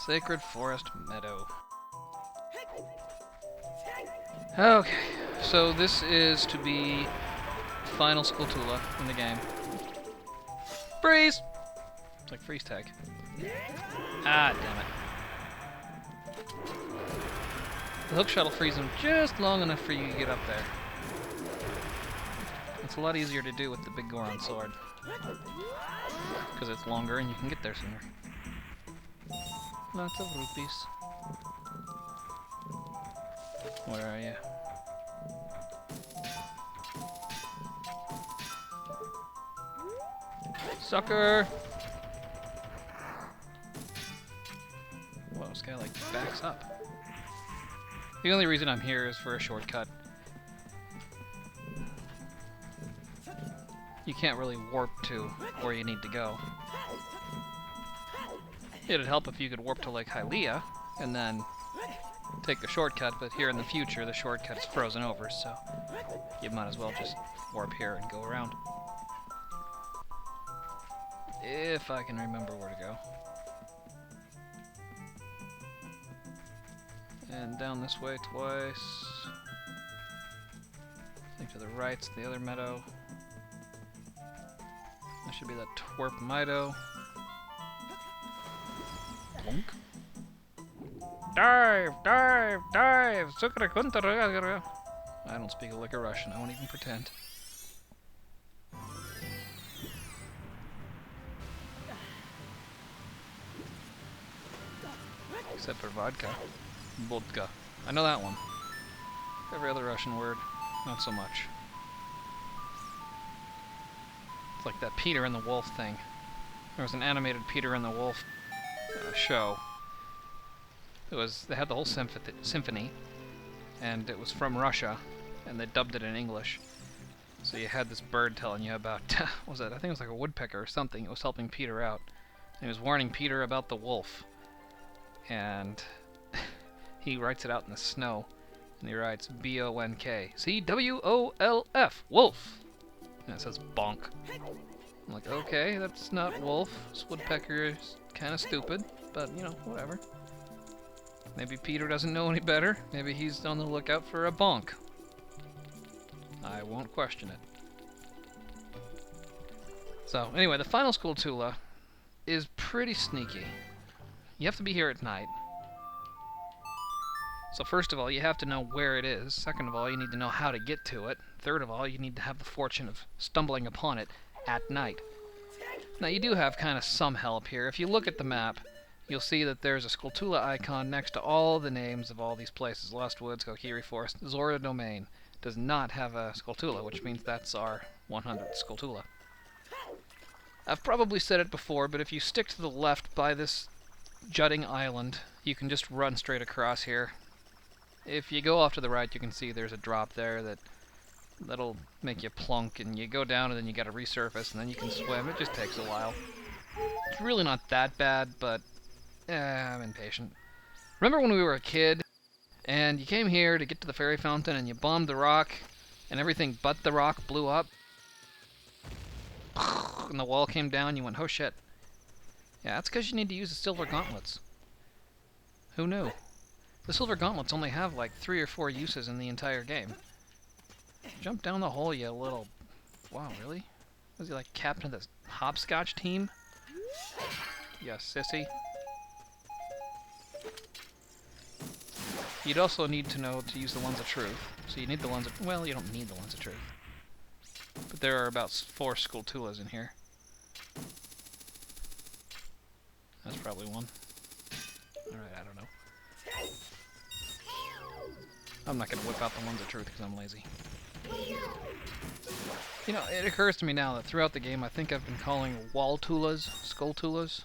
Sacred Forest Meadow. Okay, so this is to be final Skulltula in the game. Freeze! It's like freeze tag. Ah, damn it. The hook shot will freeze him just long enough for you to get up there. It's a lot easier to do with the big Goron sword. Because it's longer and you can get there sooner. Lots of rupees. Where are you? Sucker! Whoa, this guy like backs up. The only reason I'm here is for a shortcut. You can't really warp to where you need to go. It'd help if you could warp to like Hylia and then take the shortcut, but here in the future the shortcut is frozen over, so you might as well just warp here and go around. If I can remember where to go. And down this way twice. I think to the right's the other meadow. That should be that twerp Meadow. Bonk. Dive! Dive! Dive! I don't speak a lick of Russian, I won't even pretend. Except for vodka. Vodka. I know that one. Every other Russian word, not so much. It's like that Peter and the Wolf thing. There was an animated Peter and the Wolf show. They had the whole symphony, and it was from Russia, and they dubbed it in English. So you had this bird telling you about, what was it? I think it was like a woodpecker or something. It was helping Peter out. And he was warning Peter about the wolf. And he writes it out in the snow. And he writes B-O-N-K. C-W-O-L-F. Wolf. And it says bonk. I'm like, okay, that's not wolf. This woodpecker is kind of stupid, but, you know, whatever. Maybe Peter doesn't know any better. Maybe he's on the lookout for a bonk. I won't question it. So, anyway, the final Skulltula is pretty sneaky. You have to be here at night. So first of all, you have to know where it is. Second of all, you need to know how to get to it. Third of all, you need to have the fortune of stumbling upon it at night. Now, you do have kind of some help here. If you look at the map, you'll see that there's a Skulltula icon next to all the names of all these places. Lost Woods, Kokiri Forest, Zora Domain does not have a Skulltula, which means that's our 100th Skulltula. I've probably said it before, but if you stick to the left by this jutting island, you can just run straight across here. If you go off to the right, you can see there's a drop there that'll make you plunk, and you go down and then you gotta resurface, and then you can swim. It just takes a while. It's really not that bad, but I'm impatient. Remember when we were a kid, and you came here to get to the fairy fountain, and you bombed the rock, and everything but the rock blew up? And the wall came down, you went, oh shit. Yeah, that's because you need to use the silver gauntlets. Who knew? The silver gauntlets only have like 3 or 4 uses in the entire game. Jump down the hole, you little... Wow, really? Was he like captain of the hopscotch team? Yeah, sissy. You'd also need to know to use the ones of truth. So you need the ones of... Well, you don't need the ones of truth. But there are about 4 Skulltulas in here. That's probably one. Alright, I don't know. I'm not going to whip out the ones of truth because I'm lazy. You know, it occurs to me now that throughout the game I think I've been calling wall-tulas Skulltulas.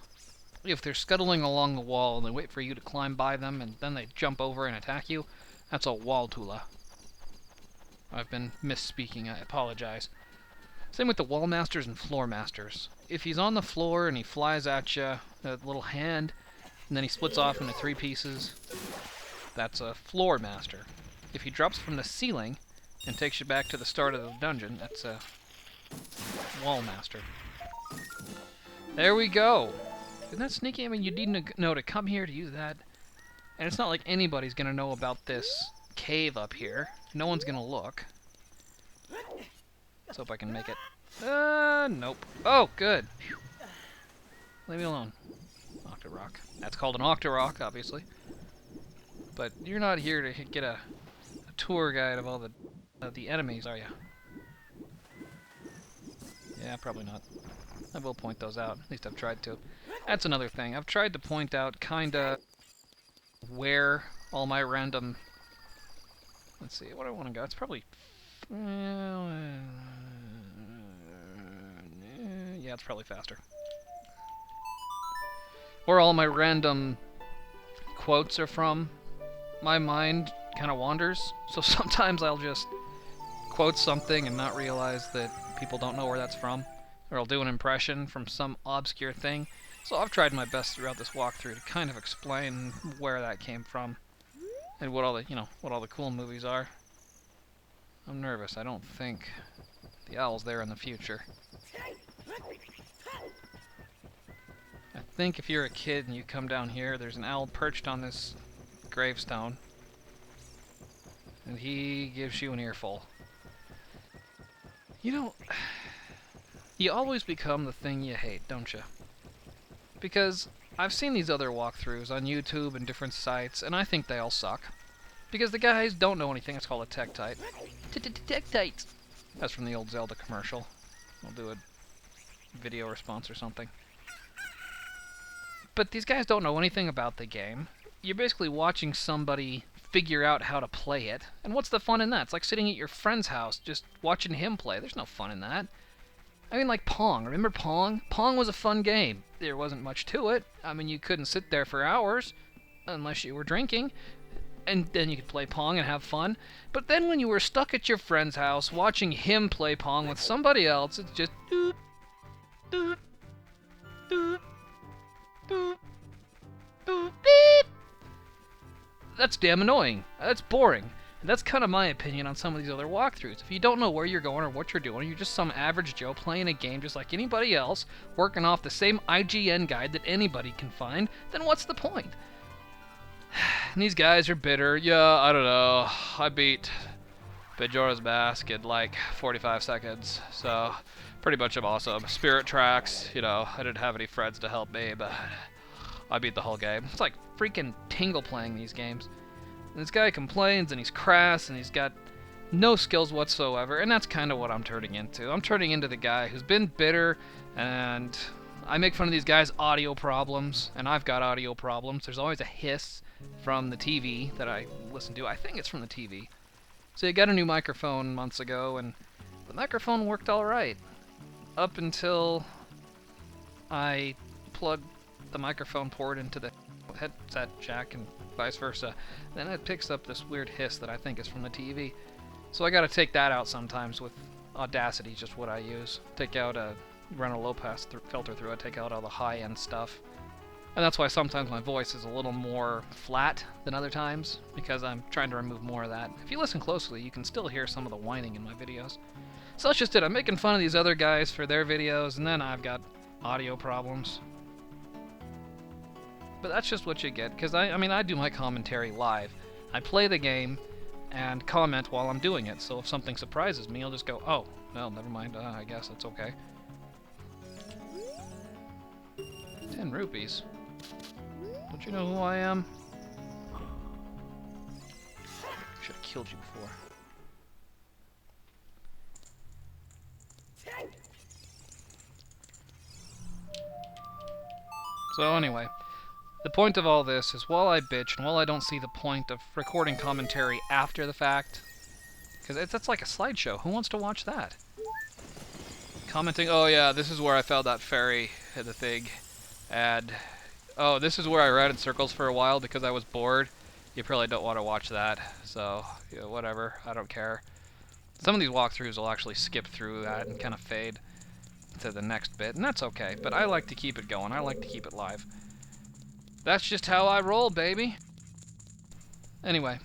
If they're scuttling along the wall and they wait for you to climb by them and then they jump over and attack you, that's a wall-tula. I've been misspeaking, I apologize. Same with the wall masters and floor masters. If he's on the floor and he flies at you, that little hand, and then he splits off into 3 pieces, that's a floor master. If he drops from the ceiling and takes you back to the start of the dungeon, that's a wall master. There we go! Isn't that sneaky? I mean, you need to know to come here to use that. And it's not like anybody's going to know about this cave up here. No one's going to look. Let's hope I can make it. Nope. Oh, good. Phew. Leave me alone. Octorock. That's called an Octorock, obviously. But you're not here to get a tour guide of all the enemies, are you? Yeah, probably not. I will point those out. At least I've tried to. That's another thing. I've tried to point out kinda where all my random... Let's see, what do I want to go? It's probably... yeah, it's probably faster. Where all my random quotes are from. My mind kind of wanders, so sometimes I'll just quote something and not realize that people don't know where that's from. Or I'll do an impression from some obscure thing. So I've tried my best throughout this walkthrough to kind of explain where that came from. And what all the, what all the cool movies are. I'm nervous. I don't think the owl's there in the future. I think if you're a kid and you come down here, there's an owl perched on this gravestone. And he gives you an earful. You always become the thing you hate, don't you? Because I've seen these other walkthroughs on YouTube and different sites, and I think they all suck. Because the guys don't know anything. It's called a Tektite. Tektite! That's from the old Zelda commercial. I'll do a video response or something. But these guys don't know anything about the game. You're basically watching somebody figure out how to play it. And what's the fun in that? It's like sitting at your friend's house just watching him play. There's no fun in that. I mean, like Pong. Remember Pong? Pong was a fun game. There wasn't much to it. I mean, you couldn't sit there for hours unless you were drinking. And then you could play Pong and have fun. But then when you were stuck at your friend's house watching him play Pong with somebody else, it's just... doop, doop, doop, doop, doop, beep. That's damn annoying. That's boring. And that's kind of my opinion on some of these other walkthroughs. If you don't know where you're going or what you're doing, you're just some average Joe playing a game just like anybody else, working off the same IGN guide that anybody can find, then what's the point? And these guys are bitter. Yeah, I don't know. I beat Bajora's Mask in like 45 seconds, so pretty much I'm awesome. Spirit Tracks, I didn't have any friends to help me, but I beat the whole game. It's like freaking Tingle playing these games. And this guy complains, and he's crass, and he's got no skills whatsoever, and that's kind of what I'm turning into. I'm turning into the guy who's been bitter, and I make fun of these guys' audio problems, and I've got audio problems. There's always a hiss from the TV that I listen to. I think it's from the TV. So I got a new microphone months ago, and the microphone worked alright. Up until I plugged the microphone port into the headset jack and vice versa. Then it picks up this weird hiss that I think is from the TV. So I gotta take that out sometimes with Audacity, just what I use. Run a low-pass filter through it, take out all the high-end stuff. And that's why sometimes my voice is a little more flat than other times, because I'm trying to remove more of that. If you listen closely, you can still hear some of the whining in my videos. So that's just it. I'm making fun of these other guys for their videos, and then I've got audio problems. But that's just what you get, because I do my commentary live. I play the game and comment while I'm doing it, so if something surprises me, I'll just go, oh, well, never mind, I guess that's okay. 10 rupees. Don't you know who I am? Should have killed you before. So anyway, the point of all this is while I bitch and while I don't see the point of recording commentary after the fact, because that's like a slideshow. Who wants to watch that? Commenting, oh yeah, this is where I found that fairy in the thing. And, oh, this is where I ran in circles for a while because I was bored. You probably don't want to watch that. So, yeah, whatever. I don't care. Some of these walkthroughs will actually skip through that and kind of fade to the next bit, and that's okay. But I like to keep it going. I like to keep it live. That's just how I roll, baby. Anyway,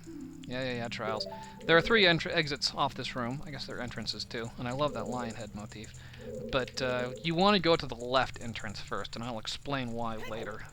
Yeah, trials. There are 3 exits off this room. I guess they're entrances too, and I love that lion head motif. But you want to go to the left entrance first, and I'll explain why later.